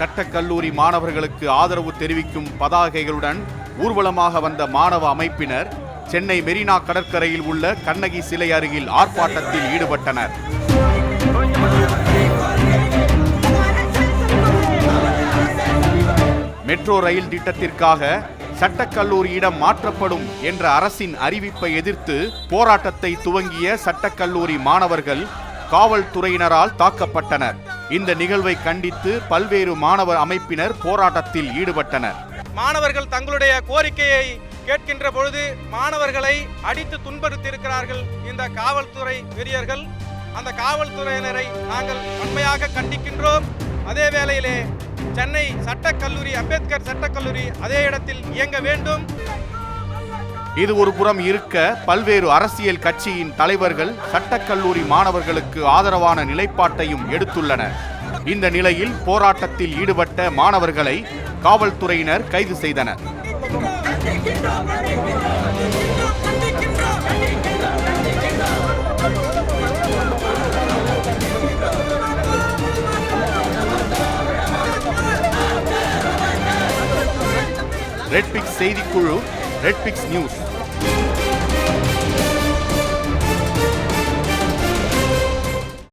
சட்டக்கல்லூரி மாணவர்களுக்கு ஆதரவு தெரிவிக்கும் பதாகைகளுடன் ஊர்வலமாக வந்த மாணவ அமைப்பினர் சென்னை மெரினா கடற்கரையில் உள்ள கண்ணகி சிலை அருகில் ஆர்ப்பாட்டத்தில் ஈடுபட்டனர். மெட்ரோ ரயில் திட்டத்திற்காக சட்டக்கல்லூரியிடம் மாற்றப்படும் என்ற அரசின் அறிவிப்பை எதிர்த்து போராட்டத்தை துவங்கிய சட்டக்கல்லூரி மாணவர்கள் காவல்துறையினரால் தாக்கப்பட்டனர். இந்த நிகழ்வை கண்டித்து பல்வேறு மாணவர் அமைப்பினர் போராட்டத்தில் ஈடுபட்டனர். மாணவர்கள் தங்களுடைய கோரிக்கையை கேட்கின்ற பொழுது மாணவர்களை அடித்து துன்புறுத்தியிருக்கிறார்கள் இந்த காவல்துறை வெறியர்கள். அந்த காவல்துறையினரை நாங்கள் வன்மையாக கண்டிக்கின்றோம். அதே வேளையிலே சென்னை சட்டக்கல்லூரி, அம்பேத்கர் சட்டக்கல்லூரி அதே இடத்தில் இயங்க வேண்டும். இது ஒரு புறம் இருக்க, பல்வேறு அரசியல் கட்சியின் தலைவர்கள் சட்டக்கல்லூரி மாணவர்களுக்கு ஆதரவான நிலைப்பாட்டையும் எடுத்துள்ளனர். இந்த நிலையில் போராட்டத்தில் ஈடுபட்ட மாணவர்களை காவல்துறையினர் கைது செய்தனர். ரெட்பிக்ஸ் செய்திக்குழு, ரெட்பிக்ஸ் நியூஸ்.